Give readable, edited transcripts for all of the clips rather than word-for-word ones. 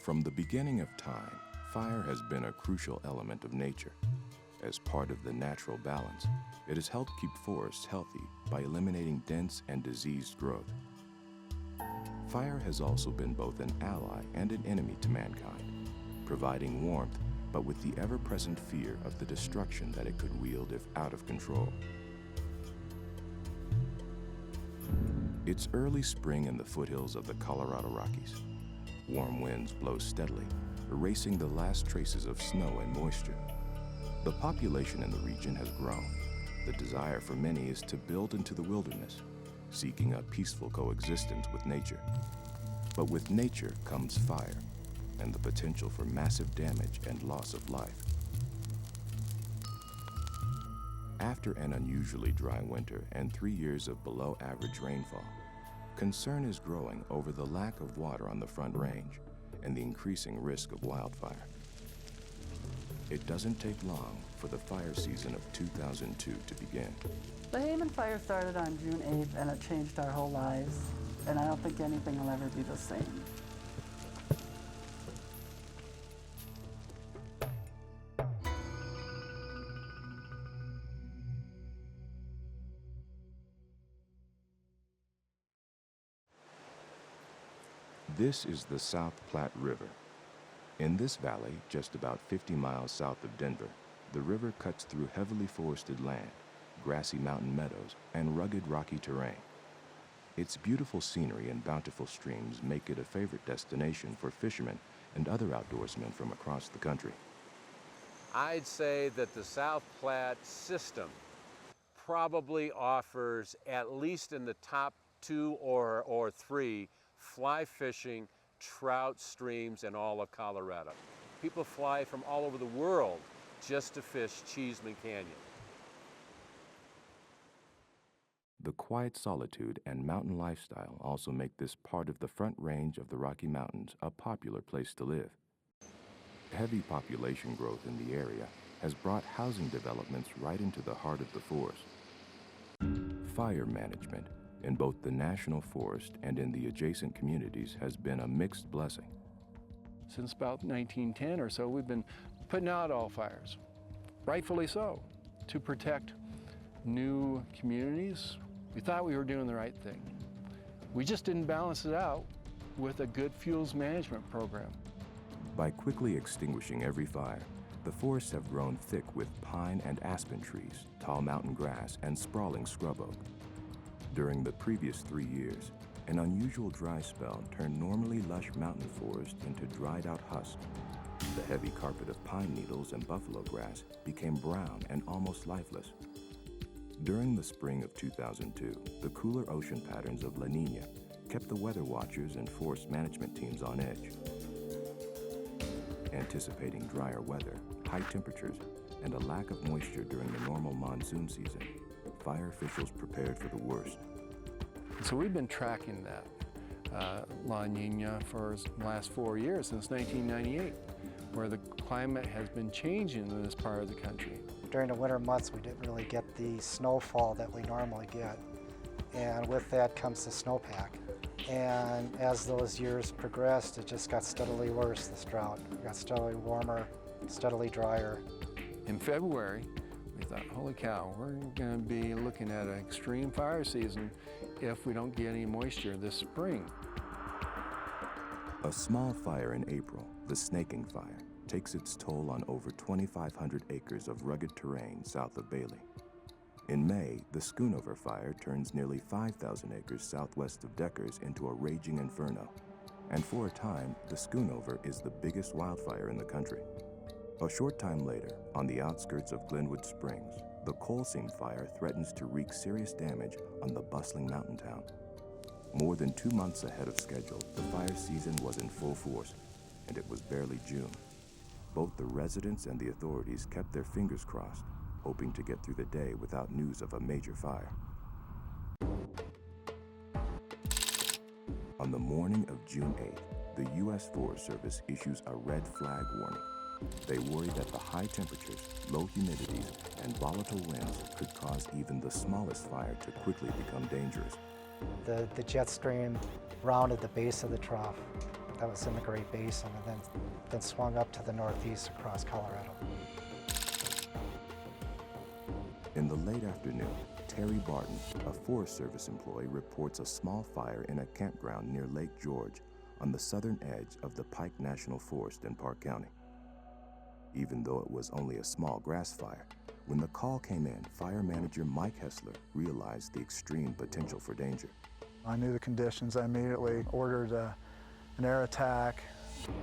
From the beginning of time, fire has been a crucial element of nature. As part of the natural balance, it has helped keep forests healthy by eliminating dense and diseased growth. Fire has also been both an ally and an enemy to mankind, providing warmth, but with the ever-present fear of the destruction that it could wield if out of control. It's early spring in the foothills of the Colorado Rockies. Warm winds blow steadily, erasing the last traces of snow and moisture. The population in the region has grown. The desire for many is to build into the wilderness, seeking a peaceful coexistence with nature. But with nature comes fire, and the potential for massive damage and loss of life. After an unusually dry winter and 3 years of below-average rainfall, concern is growing over the lack of water on the Front Range and the increasing risk of wildfire. It doesn't take long for the fire season of 2002 to begin. The Hayman Fire started on June 8th, and it changed our whole lives, and I don't think anything will ever be the same. This is the South Platte River. In this valley, just about 50 miles south of Denver, the river cuts through heavily forested land, grassy mountain meadows, and rugged rocky terrain. Its beautiful scenery and bountiful streams make it a favorite destination for fishermen and other outdoorsmen from across the country. I'd say that the South Platte system probably offers, at least in the top 2 or 3, fly fishing, trout streams in all of Colorado. People fly from all over the world just to fish Cheeseman Canyon. The quiet solitude and mountain lifestyle also make this part of the Front Range of the Rocky Mountains a popular place to live. Heavy population growth in the area has brought housing developments right into the heart of the forest. Fire management in both the National Forest and in the adjacent communities has been a mixed blessing. Since about 1910 or so, we've been putting out all fires, rightfully so, to protect new communities. We thought we were doing the right thing. We just didn't balance it out with a good fuels management program. By quickly extinguishing every fire, the forests have grown thick with pine and aspen trees, tall mountain grass, and sprawling scrub oak. During the previous 3 years, an unusual dry spell turned normally lush mountain forest into dried-out husk. The heavy carpet of pine needles and buffalo grass became brown and almost lifeless. During the spring of 2002, the cooler ocean patterns of La Niña kept the weather watchers and forest management teams on edge. Anticipating drier weather, high temperatures, and a lack of moisture during the normal monsoon season, fire officials prepared for the worst. So we've been tracking that La Niña for the last 4 years, since 1998, where the climate has been changing in this part of the country. During the winter months, we didn't really get the snowfall that we normally get. And with that comes the snowpack. And as those years progressed, it just got steadily worse, this drought. It got steadily warmer, steadily drier. In February, we thought, holy cow, we're going to be looking at an extreme fire season if we don't get any moisture this spring. A small fire in April, the Snaking Fire, takes its toll on over 2,500 acres of rugged terrain south of Bailey. In May, the Schoonover Fire turns nearly 5,000 acres southwest of Deckers into a raging inferno. And for a time, the Schoonover is the biggest wildfire in the country. A short time later, on the outskirts of Glenwood Springs, the Coal Seam Fire threatens to wreak serious damage on the bustling mountain town. More than 2 months ahead of schedule, the fire season was in full force, and it was barely June. Both the residents and the authorities kept their fingers crossed, hoping to get through the day without news of a major fire. On the morning of June 8th, the U.S. Forest Service issues a red flag warning. They worry that the high temperatures, low humidities, and volatile winds could cause even the smallest fire to quickly become dangerous. The jet stream rounded the base of the trough, That was in the Great Basin, and then swung up to the northeast across Colorado. In the late afternoon, Terry Barton, a Forest Service employee, reports a small fire in a campground near Lake George on the southern edge of the Pike National Forest in Park County. Even though it was only a small grass fire, when the call came in, fire manager Mike Hessler realized the extreme potential for danger. I knew the conditions. I immediately ordered an air attack,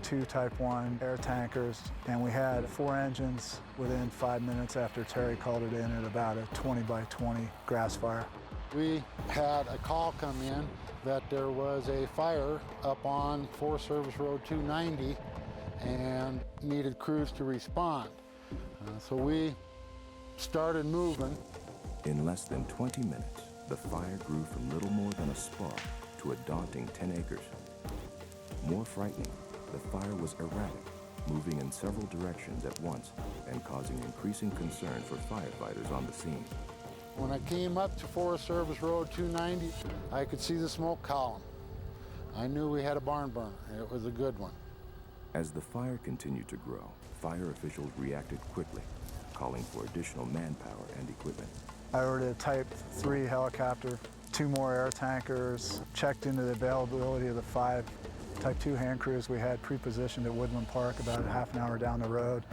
2 Type 1 air tankers, and we had 4 engines within 5 minutes after Terry called it in at about a 20 by 20 grass fire. We had a call come in that there was a fire up on Forest Service Road 290 and needed crews to respond. So we started moving. In less than 20 minutes, the fire grew from little more than a spark to a daunting 10 acres. More frightening, the fire was erratic, moving in several directions at once and causing increasing concern for firefighters on the scene. When I came up to Forest Service Road 290, I could see the smoke column. I knew we had a barn burner. It was a good one. As the fire continued to grow, fire officials reacted quickly, calling for additional manpower and equipment. I ordered a Type 3 helicopter, 2 more air tankers, checked into the availability of the 5 Type 2 hand crews we had pre-positioned at Woodland Park about a half an hour down the road.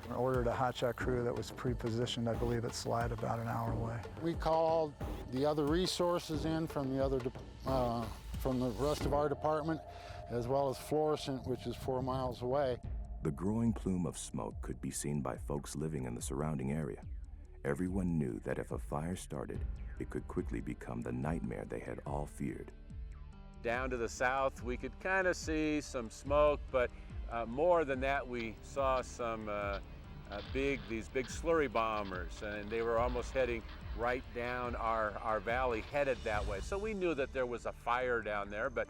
I ordered a hotshot crew that was pre-positioned, I believe, at Slide about an hour away. We called the other resources in from the rest of our department, as well as Florissant, which is 4 miles away. The growing plume of smoke could be seen by folks living in the surrounding area. Everyone knew that if a fire started, it could quickly become the nightmare they had all feared. Down to the south, we could kind of see some smoke, but more than that, we saw some these big slurry bombers, and they were almost heading right down our valley, headed that way. So we knew that there was a fire down there, but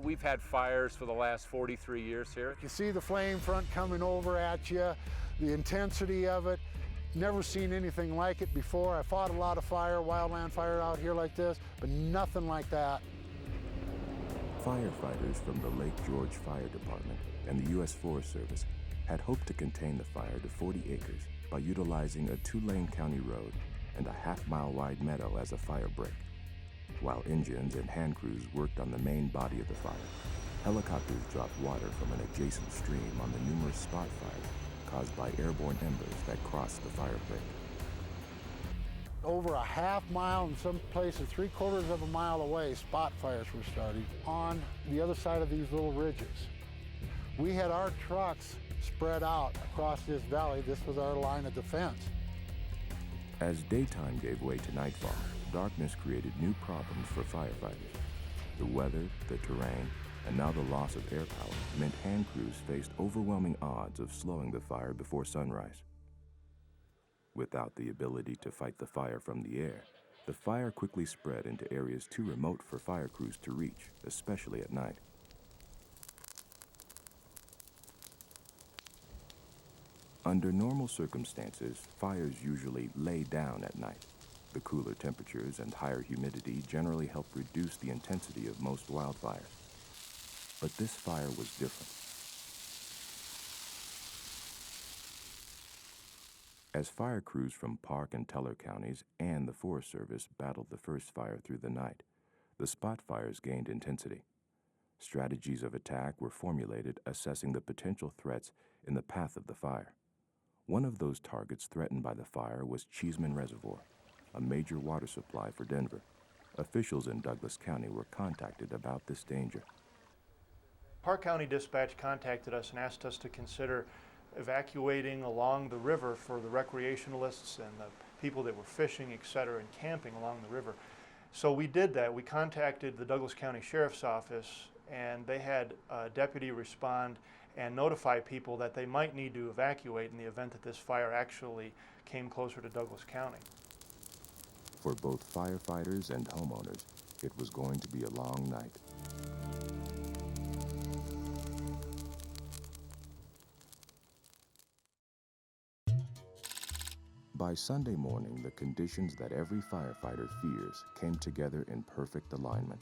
we've had fires for the last 43 years here. You see the flame front coming over at you, the intensity of it. Never seen anything like it before. I fought a lot of wildland fire out here like this, but nothing like that. Firefighters from the Lake George Fire Department and the U.S. Forest Service had hoped to contain the fire to 40 acres by utilizing a 2-lane county road and a half-mile wide meadow as a fire break. While engines and hand crews worked on the main body of the fire, helicopters dropped water from an adjacent stream on the numerous spot fires caused by airborne embers that crossed the fire break. Over a half mile, in some places 3/4 of a mile away, spot fires were starting on the other side of these little ridges. We had our trucks spread out across this valley. This was our line of defense. As daytime gave way to nightfall, darkness created new problems for firefighters. The weather, the terrain, and now the loss of air power meant hand crews faced overwhelming odds of slowing the fire before sunrise. Without the ability to fight the fire from the air, the fire quickly spread into areas too remote for fire crews to reach, especially at night. Under normal circumstances, fires usually lay down at night. The cooler temperatures and higher humidity generally help reduce the intensity of most wildfires. But this fire was different. As fire crews from Park and Teller counties and the Forest Service battled the first fire through the night, the spot fires gained intensity. Strategies of attack were formulated assessing the potential threats in the path of the fire. One of those targets threatened by the fire was Cheeseman Reservoir, a major water supply for Denver. Officials in Douglas County were contacted about this danger. Park County Dispatch contacted us and asked us to consider evacuating along the river for the recreationalists and the people that were fishing, etc., and camping along the river. So we did that. We contacted the Douglas County Sheriff's Office, and they had a deputy respond and notify people that they might need to evacuate in the event that this fire actually came closer to Douglas County. For both firefighters and homeowners, it was going to be a long night. By Sunday morning, the conditions that every firefighter fears came together in perfect alignment.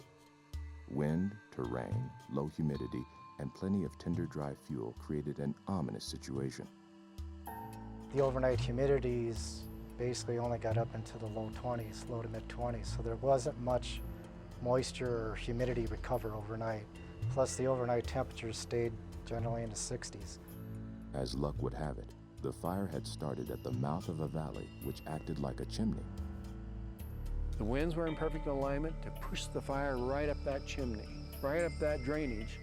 Wind, terrain, low humidity, and plenty of tinder dry fuel created an ominous situation. The overnight humidities basically only got up into the low 20s, low to mid 20s, so there wasn't much moisture or humidity recover overnight. Plus the overnight temperatures stayed generally in the 60s. As luck would have it, the fire had started at the mouth of a valley which acted like a chimney. The winds were in perfect alignment to push the fire right up that chimney, right up that drainage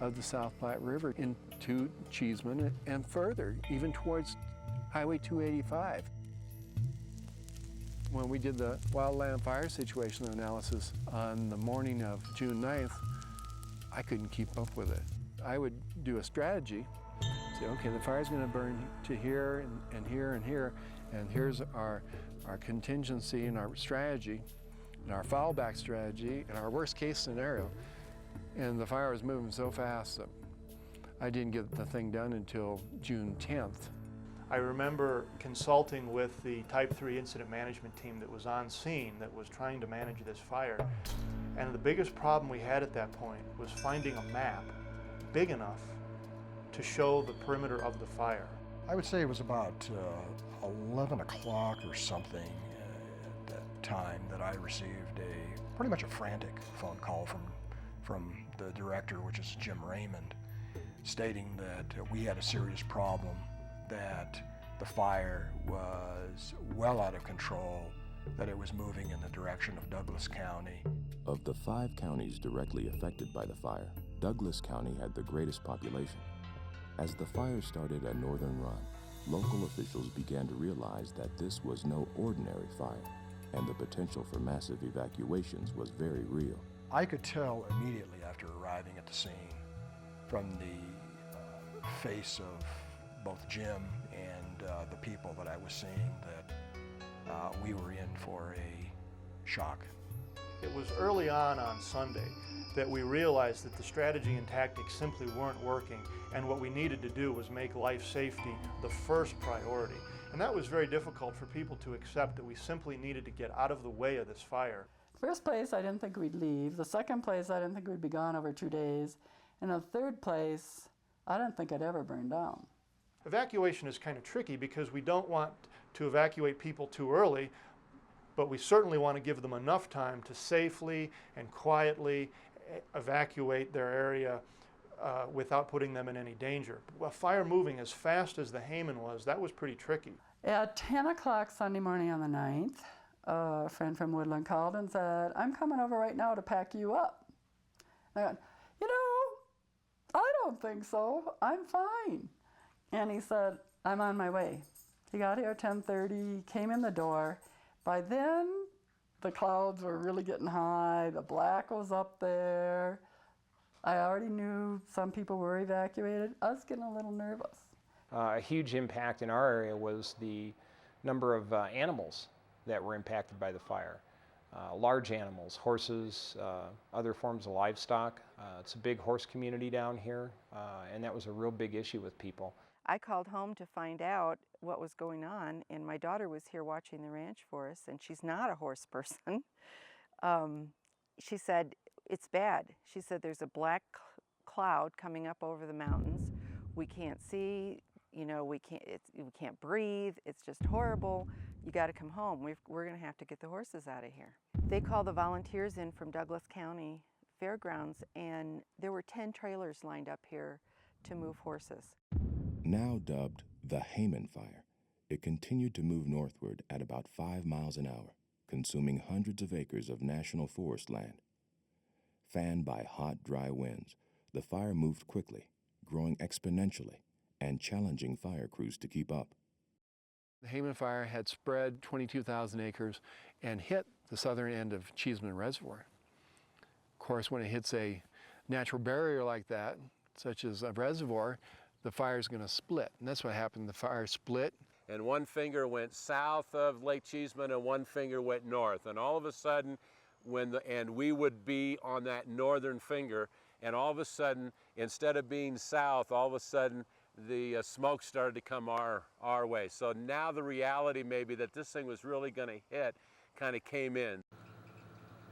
of the South Platte River into Cheeseman and further, even towards Highway 285. When we did the wildland fire situation analysis on the morning of June 9th, I couldn't keep up with it. I would do a strategy, say, okay, the fire's gonna burn to here and here and here, and here's our contingency and our strategy, and our fallback strategy, and our worst case scenario. And the fire was moving so fast that I didn't get the thing done until June 10th. I remember consulting with the Type 3 incident management team that was on scene that was trying to manage this fire. And the biggest problem we had at that point was finding a map big enough to show the perimeter of the fire. I would say it was about 11 o'clock or something at that time that I received pretty much a frantic phone call from the director, which is Jim Raymond, stating that we had a serious problem, that the fire was well out of control, that it was moving in the direction of Douglas County. Of the 5 counties directly affected by the fire, Douglas County had the greatest population. As the fire started a northern run, local officials began to realize that this was no ordinary fire, and the potential for massive evacuations was very real. I could tell immediately after arriving at the scene from the face of both Jim and the people that I was seeing that we were in for a shock. It was early on Sunday that we realized that the strategy and tactics simply weren't working, and what we needed to do was make life safety the first priority. And that was very difficult for people to accept, that we simply needed to get out of the way of this fire. First place, I didn't think we'd leave. The second place, I didn't think we'd be gone over 2 days. And the third place, I didn't think I'd ever burn down. Evacuation is kind of tricky because we don't want to evacuate people too early, but we certainly want to give them enough time to safely and quietly evacuate their area without putting them in any danger. A fire moving as fast as the Hayman was, that was pretty tricky. At 10 o'clock Sunday morning on the 9th, a friend from Woodland called and said, "I'm coming over right now to pack you up." I went, I don't think so. I'm fine. And he said, "I'm on my way." He got here at 10:30, came in the door. By then, the clouds were really getting high. The black was up there. I already knew some people were evacuated. I was getting a little nervous. A huge impact in our area was the number of animals that were impacted by the fire. Large animals, horses, other forms of livestock. It's a big horse community down here, and that was a real big issue with people. I called home to find out what was going on, and my daughter was here watching the ranch for us, and she's not a horse person. She said, "It's bad." She said, "There's a black cloud coming up over the mountains. We can't see, we can't breathe. It's just horrible. You got to come home. We're going to have to get the horses out of here." They called the volunteers in from Douglas County Fairgrounds, and there were 10 trailers lined up here to move horses. Now dubbed the Hayman Fire, it continued to move northward at about 5 miles an hour, consuming hundreds of acres of national forest land. Fanned by hot, dry winds, the fire moved quickly, growing exponentially, and challenging fire crews to keep up. The Hayman Fire had spread 22,000 acres and hit the southern end of Cheeseman Reservoir. Of course, when it hits a natural barrier like that, such as a reservoir, the fire's going to split. And that's what happened. The fire split. And one finger went south of Lake Cheeseman and one finger went north. And all of a sudden, we would be on that northern finger, and all of a sudden, instead of being south, all of a sudden, the smoke started to come our way. So now the reality maybe that this thing was really going to hit kind of came in.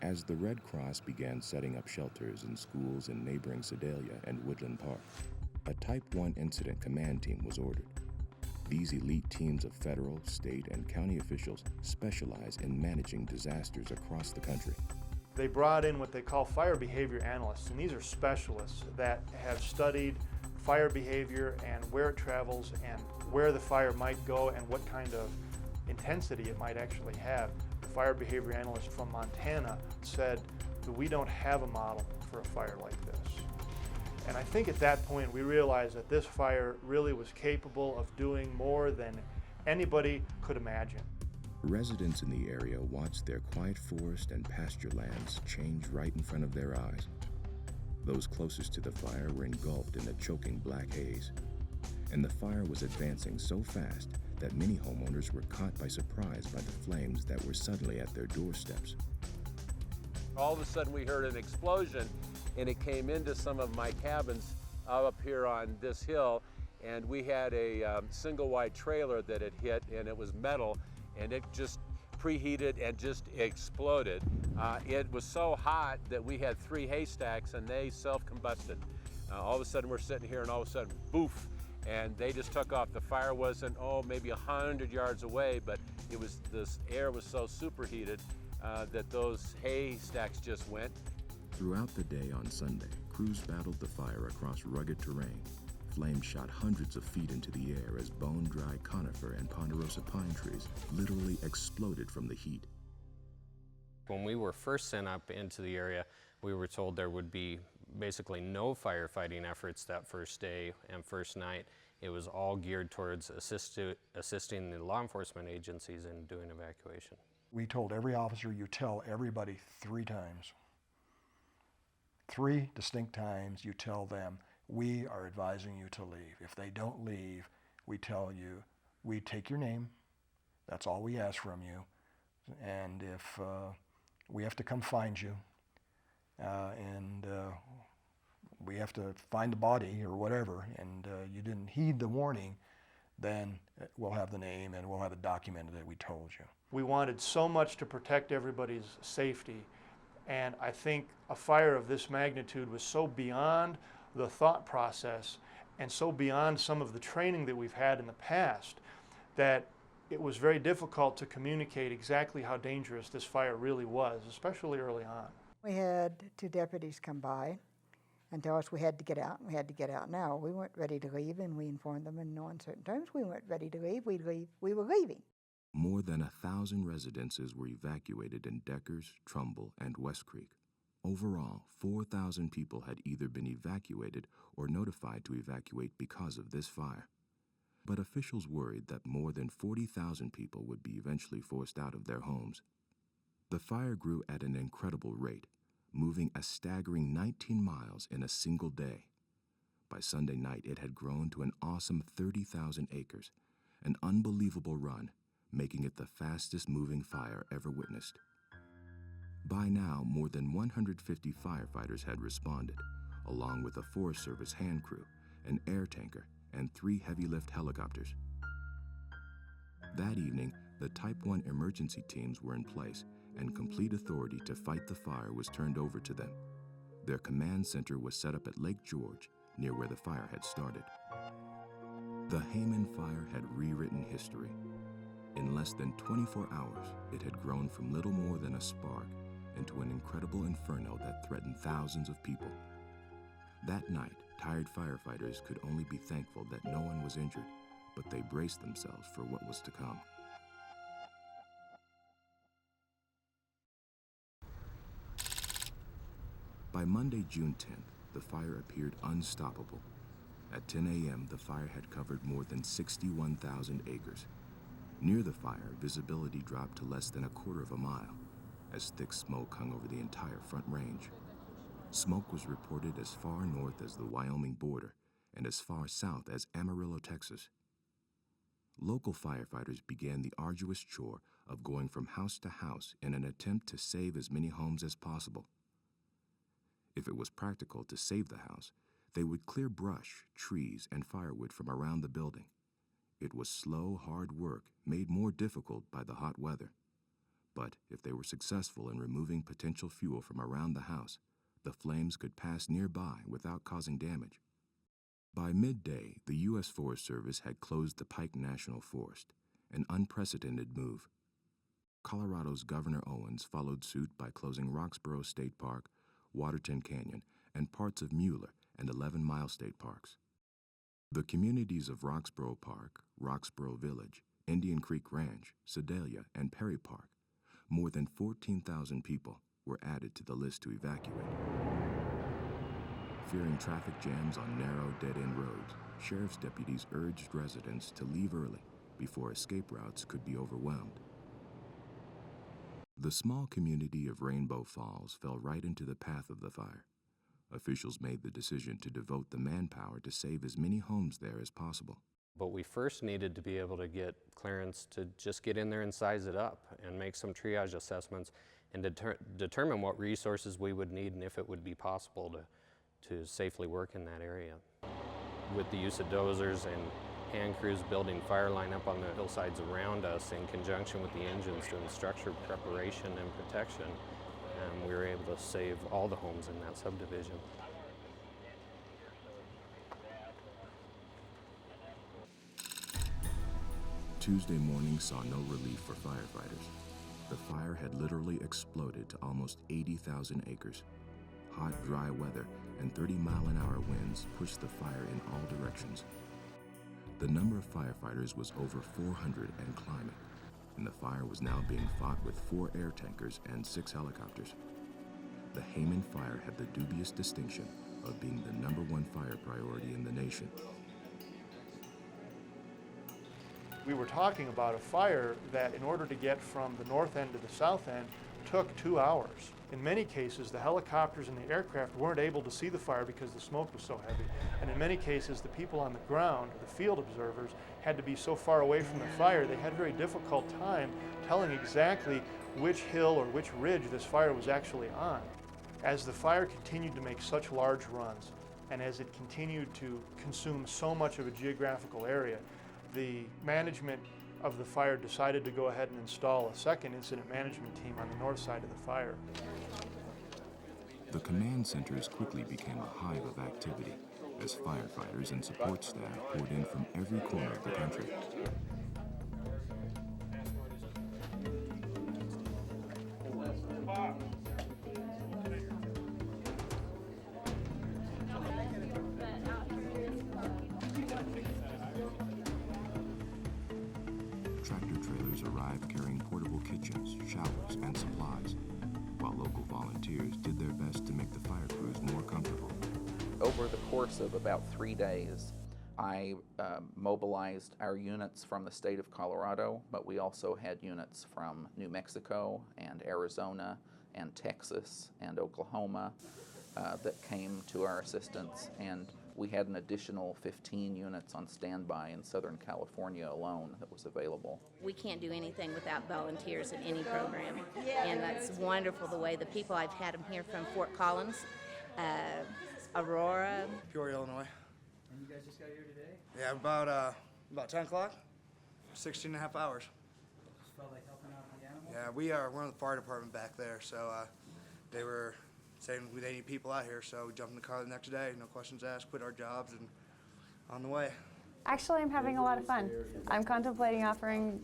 As the Red Cross began setting up shelters in schools in neighboring Sedalia and Woodland Park, a Type 1 incident command team was ordered. These elite teams of federal, state, and county officials specialize in managing disasters across the country. They brought in what they call fire behavior analysts, and these are specialists that have studied fire behavior and where it travels and where the fire might go and what kind of intensity it might actually have. The fire behavior analyst from Montana said that we don't have a model for a fire like this. And I think at that point we realized that this fire really was capable of doing more than anybody could imagine. Residents in the area watched their quiet forest and pasture lands change right in front of their eyes. Those closest to the fire were engulfed in a choking black haze. And the fire was advancing so fast that many homeowners were caught by surprise by the flames that were suddenly at their doorsteps. All of a sudden we heard an explosion, and it came into some of my cabins up here on this hill, and we had a single wide trailer that had hit, and it was metal, and it just preheated and just exploded. It was so hot that we had 3 haystacks and they self-combusted. All of a sudden we're sitting here and all of a sudden, boof, and they just took off. The fire wasn't, maybe 100 yards away, but it was, this air was so superheated that those haystacks just went. Throughout the day on Sunday, crews battled the fire across rugged terrain. Flames shot hundreds of feet into the air as bone-dry conifer and ponderosa pine trees literally exploded from the heat. When we were first sent up into the area, we were told there would be basically no firefighting efforts that first day and first night. It was all geared towards assisting the law enforcement agencies in doing evacuation. We told every officer, you tell everybody 3 times. 3 distinct times you tell them, we are advising you to leave. If they don't leave, we tell you, we take your name, that's all we ask from you, and if we have to come find you, and we have to find the body or whatever, and you didn't heed the warning, then we'll have the name and we'll have it documented that we told you. We wanted so much to protect everybody's safety, and I think a fire of this magnitude was so beyond the thought process and so beyond some of the training that we've had in the past that it was very difficult to communicate exactly how dangerous this fire really was, especially early on. We had 2 deputies come by and tell us we had to get out, and we had to get out now. We weren't ready to leave, and we informed them in no uncertain terms we weren't ready to leave. We'd leave. We were leaving. More than 1,000 residences were evacuated in Deckers, Trumbull, and West Creek. Overall, 4,000 people had either been evacuated or notified to evacuate because of this fire. But officials worried that more than 40,000 people would be eventually forced out of their homes. The fire grew at an incredible rate, moving a staggering 19 miles in a single day. By Sunday night, it had grown to an awesome 30,000 acres, an unbelievable run, making it the fastest moving fire ever witnessed. By now, more than 150 firefighters had responded, along with a Forest Service hand crew, an air tanker, and 3 heavy-lift helicopters. That evening, the Type 1 emergency teams were in place, and complete authority to fight the fire was turned over to them. Their command center was set up at Lake George, near where the fire had started. The Hayman Fire had rewritten history. In less than 24 hours, it had grown from little more than a spark into an incredible inferno that threatened thousands of people. That night, tired firefighters could only be thankful that no one was injured, but they braced themselves for what was to come. By Monday, June 10th, the fire appeared unstoppable. At 10 a.m., the fire had covered more than 61,000 acres. Near the fire, visibility dropped to less than a quarter of a mile, as thick smoke hung over the entire Front Range. Smoke was reported as far north as the Wyoming border and as far south as Amarillo, Texas. Local firefighters began the arduous chore of going from house to house in an attempt to save as many homes as possible. If it was practical to save the house, they would clear brush, trees, and firewood from around the building. It was slow, hard work, made more difficult by the hot weather. But if they were successful in removing potential fuel from around the house, the flames could pass nearby without causing damage. By midday, the U.S. Forest Service had closed the Pike National Forest, an unprecedented move. Colorado's Governor Owens followed suit by closing Roxborough State Park, Waterton Canyon, and parts of Mueller and 11 Mile State Parks. The communities of Roxborough Park, Roxborough Village, Indian Creek Ranch, Sedalia, and Perry Park, more than 14,000 people were added to the list to evacuate. Fearing traffic jams on narrow, dead-end roads, sheriff's deputies urged residents to leave early before escape routes could be overwhelmed. The small community of Rainbow Falls fell right into the path of the fire. Officials made the decision to devote the manpower to save as many homes there as possible. But we first needed to be able to get clearance to just get in there and size it up and make some triage assessments and determine what resources we would need and if it would be possible to safely work in that area. With the use of dozers and hand crews building fire line up on the hillsides around us in conjunction with the engines doing structured preparation and protection, we were able to save all the homes in that subdivision. Tuesday morning saw no relief for firefighters. The fire had literally exploded to almost 80,000 acres. Hot, dry weather and 30-mile-an-hour winds pushed the fire in all directions. The number of firefighters was over 400 and climbing, and the fire was now being fought with 4 air tankers and 6 helicopters. The Hayman Fire had the dubious distinction of being the #1 fire priority in the nation. We were talking about a fire that, in order to get from the north end to the south end, took 2 hours. In many cases, the helicopters and the aircraft weren't able to see the fire because the smoke was so heavy. And in many cases, the people on the ground, the field observers, had to be so far away from the fire, they had a very difficult time telling exactly which hill or which ridge this fire was actually on. As the fire continued to make such large runs, and as it continued to consume so much of a geographical area, the management of the fire decided to go ahead and install a second incident management team on the north side of the fire. The command centers quickly became a hive of activity as firefighters and support staff poured in from every corner of the country. Tractor trailers arrived carrying portable kitchens, showers, and supplies, while local volunteers did their best to make the fire crews more comfortable. Over the course of about 3 days, I mobilized our units from the state of Colorado, but we also had units from New Mexico and Arizona and Texas and Oklahoma that came to our assistance, and we had an additional 15 units on standby in Southern California alone that was available. We can't do anything without volunteers in any program, and that's wonderful the way the people I've had them here from Fort Collins, Aurora. Peoria, Illinois. And you guys just got here today? Yeah, about 10 o'clock, 16 and a half hours. Just felt like helping out the animals? Yeah, we're in the fire department back there, so they were saying they need people out here, so we jumped in the car the next day, no questions asked, quit our jobs, and on the way. Actually, I'm having a lot of fun. I'm contemplating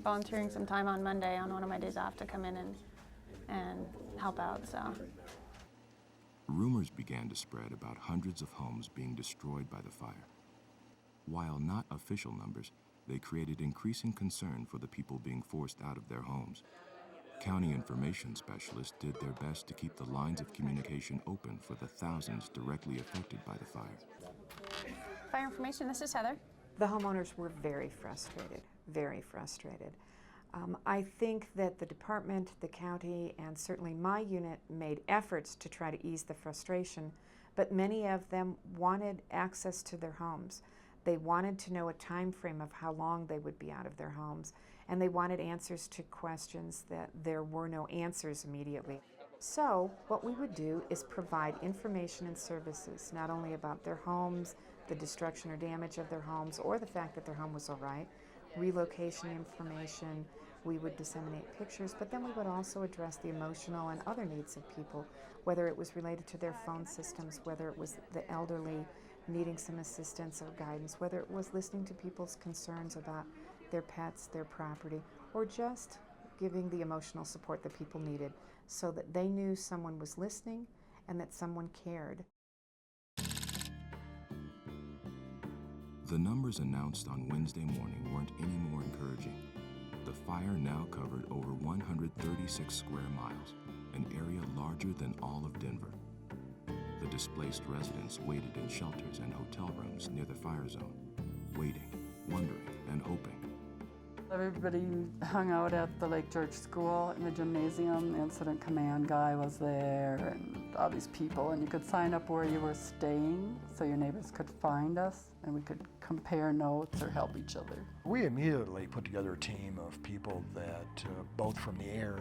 volunteering some time on Monday on one of my days off to come in and help out, so. Rumors began to spread about hundreds of homes being destroyed by the fire. While not official numbers, they created increasing concern for the people being forced out of their homes. County information specialists did their best to keep the lines of communication open for the thousands directly affected by the fire. Fire information, this is Heather. The homeowners were very frustrated, very frustrated. I think that the department, the county, and certainly my unit made efforts to try to ease the frustration, but many of them wanted access to their homes. They wanted to know a time frame of how long they would be out of their homes, and they wanted answers to questions that there were no answers immediately. So what we would do is provide information and services, not only about their homes, the destruction or damage of their homes, or the fact that their home was all right, relocation information, We would disseminate pictures, but then we would also address the emotional and other needs of people, whether it was related to their phone systems, whether it was the elderly needing some assistance or guidance, whether it was listening to people's concerns about their pets, their property, or just giving the emotional support that people needed so that they knew someone was listening and that someone cared. The numbers announced on Wednesday morning weren't any more encouraging. The fire now covered over 136 square miles, an area larger than all of Denver. The displaced residents waited in shelters and hotel rooms near the fire zone, waiting, wondering, and hoping. Everybody hung out at the Lake George School in the gymnasium. The incident command guy was there, and all these people, and you could sign up where you were staying so your neighbors could find us and we could compare notes or help each other. We immediately put together a team of people that both from the air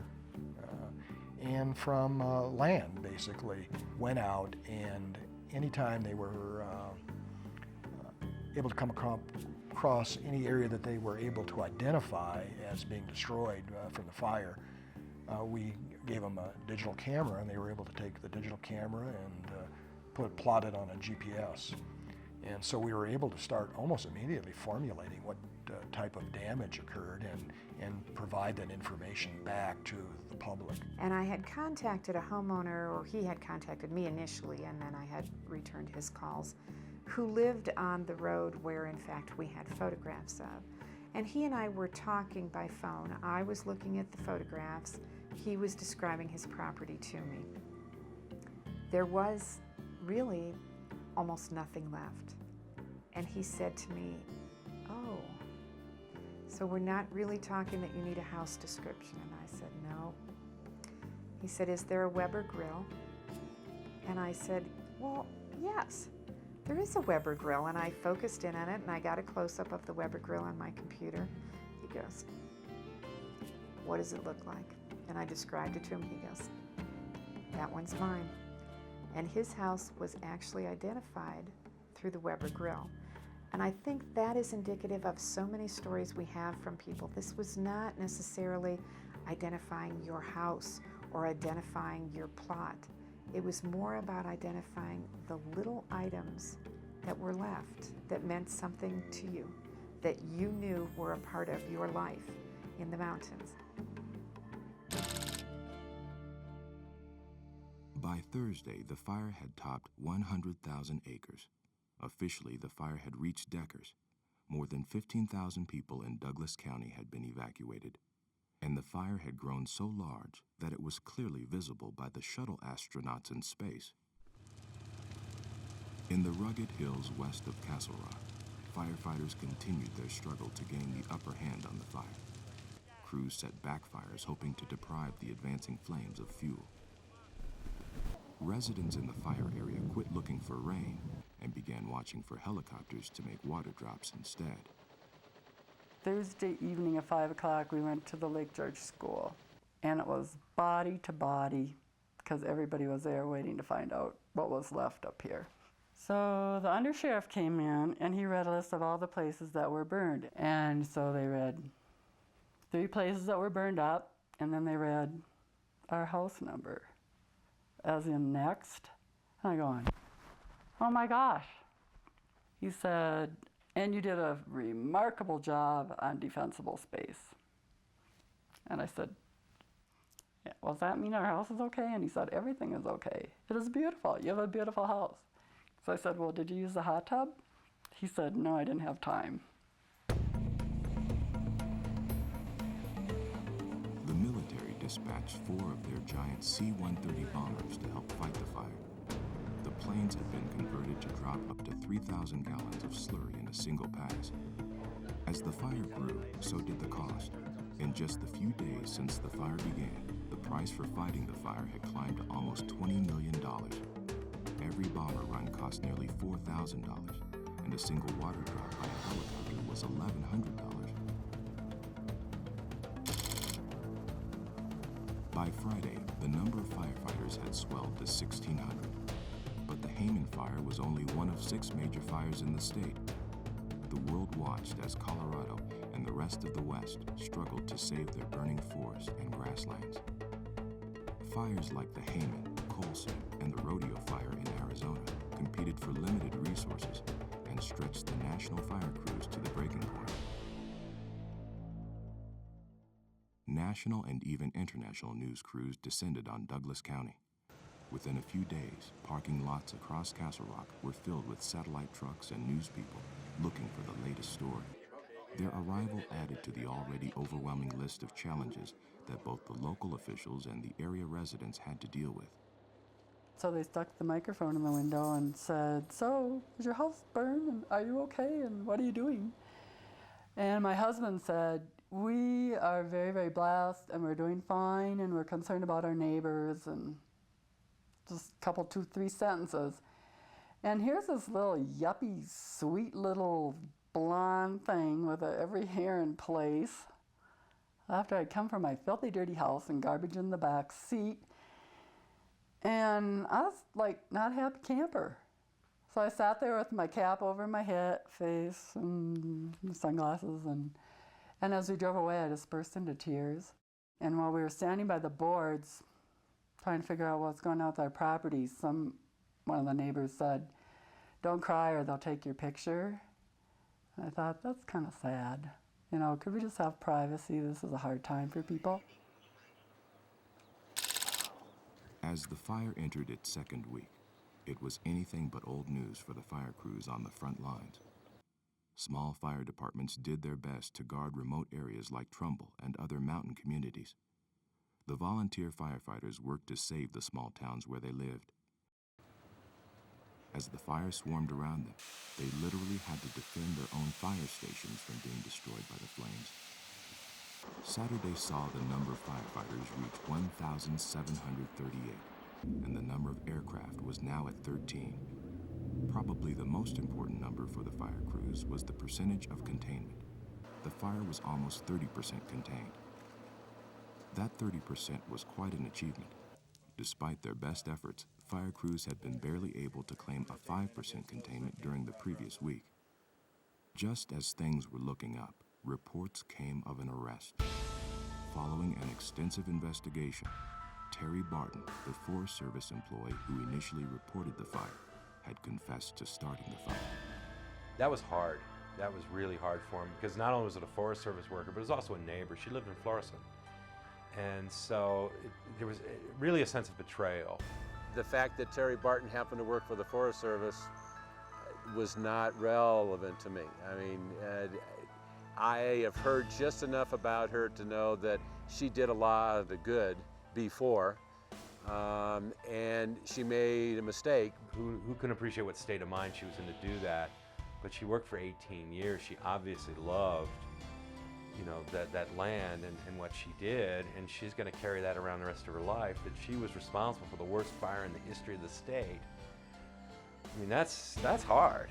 and from land basically went out, and anytime they were able to come across any area that they were able to identify as being destroyed from the fire, we gave them a digital camera, and they were able to take the digital camera and plot it on a GPS. And so we were able to start almost immediately formulating what type of damage occurred and provide that information back to the public. And I had contacted a homeowner, or he had contacted me initially, and then I had returned his calls, who lived on the road where in fact we had photographs of. And he and I were talking by phone. I was looking at the photographs. He was describing his property to me. There was really almost nothing left. And he said to me, "Oh, so we're not really talking that you need a house description?" And I said, "No." He said, "Is there a Weber grill?" And I said, "Well, yes, there is a Weber grill." And I focused in on it, and I got a close-up of the Weber grill on my computer. He goes, "What does it look like?" And I described it to him. He goes, "That one's mine." And his house was actually identified through the Weber grill. And I think that is indicative of so many stories we have from people. This was not necessarily identifying your house or identifying your plot. It was more about identifying the little items that were left that meant something to you, that you knew were a part of your life in the mountains. By Thursday, the fire had topped 100,000 acres. Officially, the fire had reached Deckers. More than 15,000 people in Douglas County had been evacuated, and the fire had grown so large that it was clearly visible by the shuttle astronauts in space. In the rugged hills west of Castle Rock, firefighters continued their struggle to gain the upper hand on the fire. Crews set backfires hoping to deprive the advancing flames of fuel. Residents in the fire area quit looking for rain and began watching for helicopters to make water drops instead. Thursday evening at 5 o'clock, we went to the Lake George School, and it was body to body because everybody was there waiting to find out what was left up here. So the undersheriff came in, and he read a list of all the places that were burned. And so they read 3 places that were burned up, and then they read our house number, as in next. And I going, "Oh my gosh." He said, "And you did a remarkable job on defensible space." And I said, "Yeah, well, does that mean our house is okay?" And he said, "Everything is okay. It is beautiful. You have a beautiful house." So I said, "Well, did you use the hot tub?" He said, "No, I didn't have time." The military dispatched 4 of their giant C-130 bombers to help fight the fire. The planes had been converted to drop up to 3,000 gallons of slurry in a single pass. As the fire grew, so did the cost. In just the few days since the fire began, the price for fighting the fire had climbed to almost $20 million. Every bomber run cost nearly $4,000, and a single water drop by a helicopter was $1,100. By Friday, the number of firefighters had swelled to 1,600. But the Hayman Fire was only one of 6 major fires in the state. the world watched as Colorado and the rest of the West struggled to save their burning forests and grasslands. Fires like the Hayman, coal seam, and the rodeo fire in Arizona competed for limited resources and stretched the national fire crews to the breaking point. National and even international news crews descended on Douglas County. Within a few days, parking lots across Castle Rock were filled with satellite trucks and news people looking for the latest story. Their arrival added to the already overwhelming list of challenges that both the local officials and the area residents had to deal with. So they stuck the microphone in the window and said, "So, is your house burned? And are you okay? And what are you doing?" And my husband said, "We are very, very blessed, and we're doing fine, and we're concerned about our neighbors," and just a couple, 2, 3 sentences. And here's this little yuppie, sweet little blonde thing with every hair in place. After I'd come from my filthy, dirty house and garbage in the back seat, and I was like not a happy camper. So I sat there with my cap over my head, face, and sunglasses, and as we drove away, I just burst into tears. And while we were standing by the boards, trying to figure out what's going on with our property, one of the neighbors said, "Don't cry or they'll take your picture." And I thought, that's kind of sad. You know, could we just have privacy? This is a hard time for people. As the fire entered its second week, it was anything but old news for the fire crews on the front lines. Small fire departments did their best to guard remote areas like Trumbull and other mountain communities. The volunteer firefighters worked to save the small towns where they lived. As the fire swarmed around them, they literally had to defend their own fire stations from being destroyed by the flames. Saturday saw the number of firefighters reach 1,738, and the number of aircraft was now at 13. Probably the most important number for the fire crews was the percentage of containment. The fire was almost 30% contained. That 30% was quite an achievement. Despite their best efforts, fire crews had been barely able to claim a 5% containment during the previous week. Just as things were looking up, reports came of an arrest. Following an extensive investigation, Terry Barton, the Forest Service employee who initially reported the fire, had confessed to starting the fire. That was hard. That was really hard for him because not only was it a Forest Service worker, but it was also a neighbor. She lived in Florissant. And so there was really a sense of betrayal. The fact that Terry Barton happened to work for the Forest Service was not relevant to me. I mean, I have heard just enough about her to know that she did a lot of the good before, and she made a mistake. Who can appreciate what state of mind she was in to do that? But she worked for 18 years. She obviously loved, you know, that land and what she did, and she's going to carry that around the rest of her life, that she was responsible for the worst fire in the history of the state. I mean, that's hard.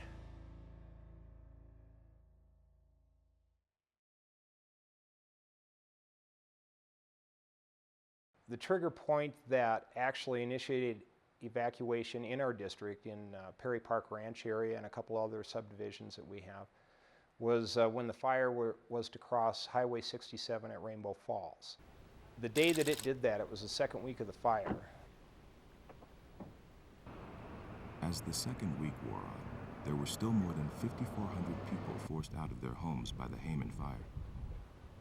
The trigger point that actually initiated evacuation in our district, in Perry Park Ranch area and a couple other subdivisions that we have, was when the fire was to cross Highway 67 at Rainbow Falls. The day that it did that, it was the second week of the fire. As the second week wore on, there were still more than 5,400 people forced out of their homes by the Hayman Fire.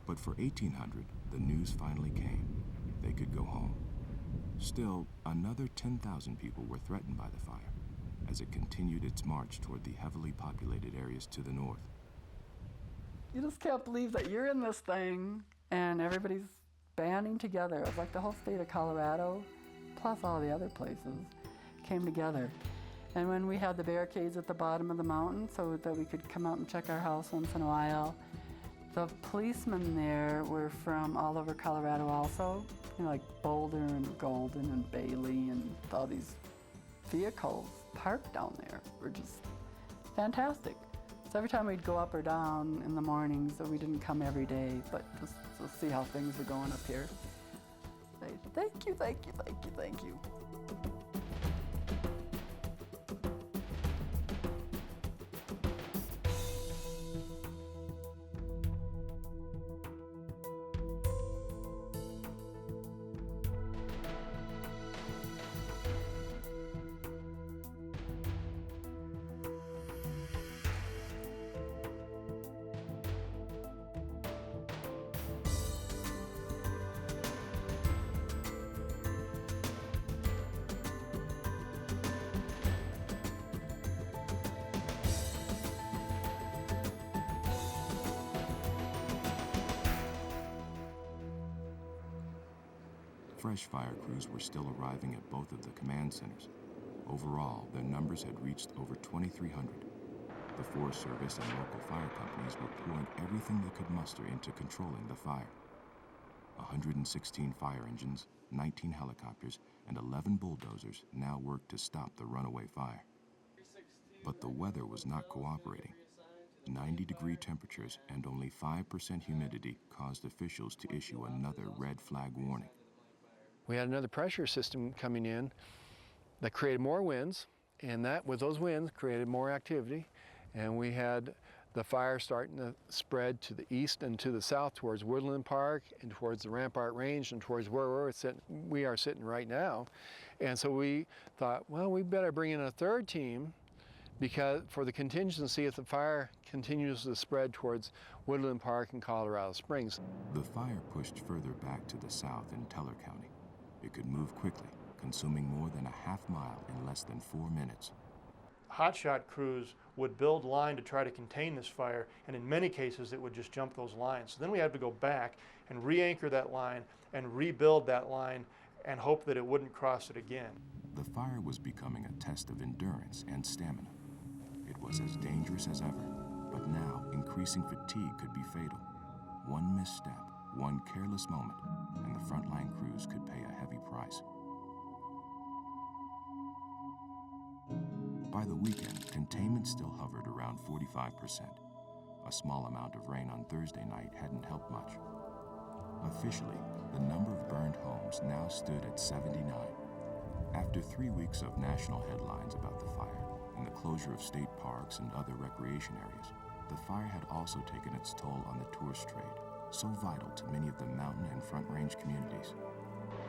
But for 1,800, the news finally came. They could go home. Still, another 10,000 people were threatened by the fire as it continued its march toward the heavily populated areas to the north. You just can't believe that you're in this thing and everybody's banding together. It was like the whole state of Colorado, plus all the other places, came together. And when we had the barricades at the bottom of the mountain so that we could come out and check our house once in a while, the policemen there were from all over Colorado also, you know, like Boulder and Golden and Bailey, and all these vehicles parked down there were just fantastic. So every time we'd go up or down in the mornings, so we didn't come every day, but just to see how things were going up here. Say, thank you, thank you, thank you, thank you. fresh fire crews were still arriving at both of the command centers. Overall, their numbers had reached over 2,300. The Forest Service and local fire companies were pouring everything they could muster into controlling the fire. 116 fire engines, 19 helicopters, and 11 bulldozers now worked to stop the runaway fire. But the weather was not cooperating. 90-degree temperatures and only 5% humidity caused officials to issue another red flag warning. We had another pressure system coming in that created more winds, and that, with those winds, created more activity. And we had the fire starting to spread to the east and to the south towards Woodland Park and towards the Rampart Range and towards where we are sitting right now. And so we thought, well, we better bring in a third team because for the contingency if the fire continues to spread towards Woodland Park and Colorado Springs. The fire pushed further back to the south in Teller County. It could move quickly, consuming more than a half mile in less than 4 minutes. Hotshot crews would build line to try to contain this fire, and in many cases it would just jump those lines. So then we had to go back and re-anchor that line and rebuild that line and hope that it wouldn't cross it again. The fire was becoming a test of endurance and stamina. It was as dangerous as ever, but now increasing fatigue could be fatal. One misstep, one careless moment, and the frontline crews could pay a heavy price. By the weekend, containment still hovered around 45%. A small amount of rain on Thursday night hadn't helped much. Officially, the number of burned homes now stood at 79. After 3 weeks of national headlines about the fire and the closure of state parks and other recreation areas, the fire had also taken its toll on the tourist trade, so vital to many of the mountain and front range communities.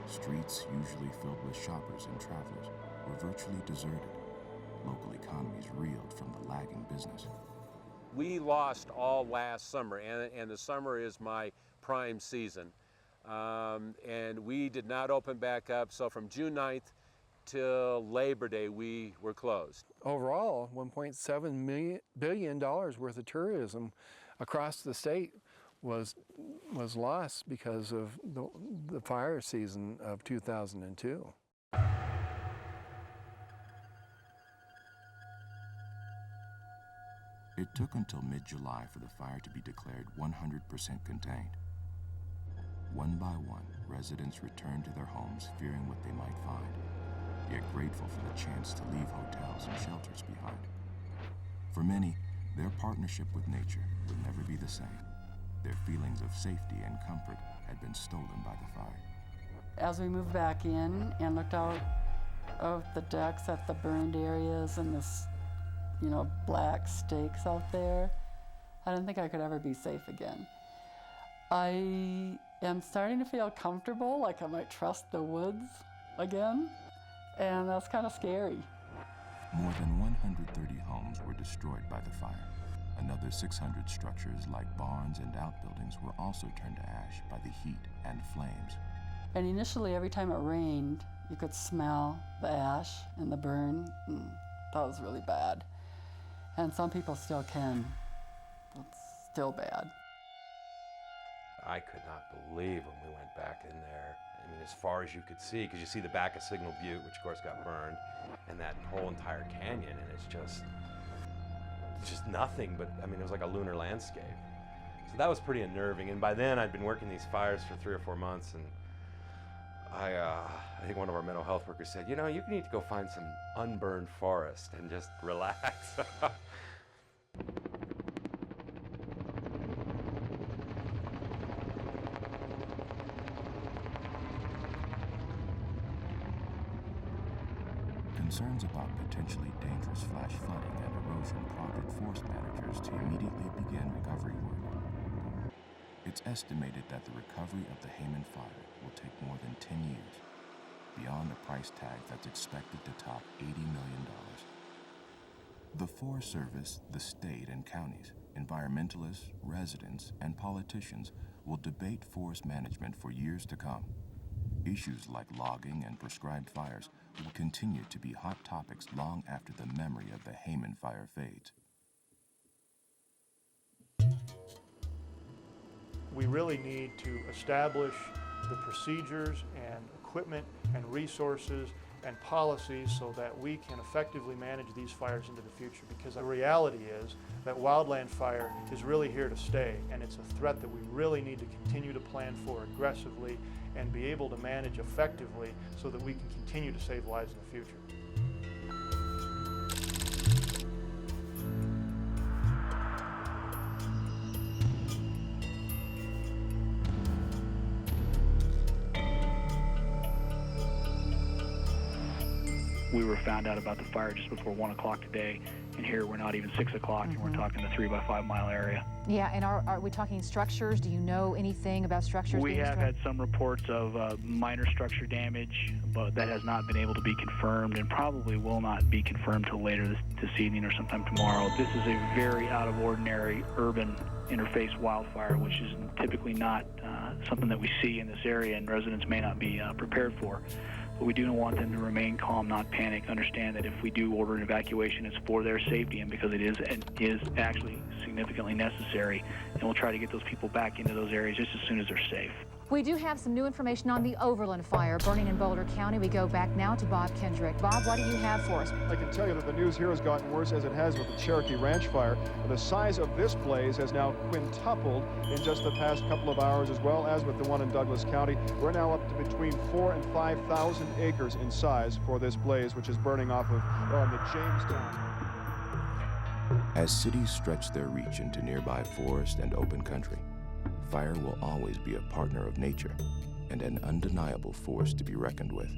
Streets, usually filled with shoppers and travelers, were virtually deserted. Local economies reeled from the lagging business. We lost all last summer, and the summer is my prime season. And we did not open back up, so from June 9th till Labor Day, we were closed. Overall, $1.7 billion worth of tourism across the state was lost because of the fire season of 2002. It took until mid-July for the fire to be declared 100% contained. One by one, residents returned to their homes fearing what they might find, yet grateful for the chance to leave hotels and shelters behind. For many, their partnership with nature would never be the same. Their feelings of safety and comfort had been stolen by the fire. As we moved back in and looked out of the decks at the burned areas and this black stakes out there, I didn't think I could ever be safe again. I am starting to feel comfortable, like I might trust the woods again, and that's kind of scary. More than 130 homes were destroyed by the fire. Another 600 structures like barns and outbuildings were also turned to ash by the heat and flames. And initially, every time it rained, you could smell the ash and the burn, and that was really bad. And some people still can. It's still bad. I could not believe when we went back in there. I mean, as far as you could see, because you see the back of Signal Butte, which of course got burned, and that whole entire canyon, and it's just nothing but, I mean, it was like a lunar landscape. So that was pretty unnerving. And by then, I'd been working these fires for 3 or 4 months, and I think one of our mental health workers said, you need to go find some unburned forest and just relax. Concerns about potentially dangerous flash flooding and erosion prompted forest managers to immediately begin recovery work. It's estimated that the recovery of the Hayman Fire will take more than 10 years, beyond a price tag that's expected to top $80 million. The Forest Service, the state and counties, environmentalists, residents, and politicians will debate forest management for years to come. Issues like logging and prescribed fires will continue to be hot topics long after the memory of the Hayman Fire fades. We really need to establish the procedures and equipment equipment and resources and policies so that we can effectively manage these fires into the future, because the reality is that wildland fire is really here to stay, and it's a threat that we really need to continue to plan for aggressively and be able to manage effectively so that we can continue to save lives in the future. We were found out about the fire just before 1 o'clock today, and here we're not even 6 o'clock, and we're talking the 3 by 5 mile area. Yeah, and are we talking structures? Do you know anything about structures? We have had some reports of minor structure damage, but that has not been able to be confirmed and probably will not be confirmed till later this evening or sometime tomorrow. This is a very out of ordinary urban interface wildfire, which is typically not something that we see in this area, and residents may not be prepared for. But we do want them to remain calm, not panic, understand that if we do order an evacuation, it's for their safety and because it is actually significantly necessary, and we'll try to get those people back into those areas just as soon as they're safe. We do have some new information on the Overland fire burning in Boulder County. We go back now to Bob Kendrick. Bob, what do you have for us? I can tell you that the news here has gotten worse, as it has with the Cherokee Ranch fire. The size of this blaze has now quintupled in just the past couple of hours, as well as with the one in Douglas County. We're now up to between 4,000 and 5,000 acres in size for this blaze, which is burning off of the Jamestown. As cities stretch their reach into nearby forest and open country, fire will always be a partner of nature and an undeniable force to be reckoned with.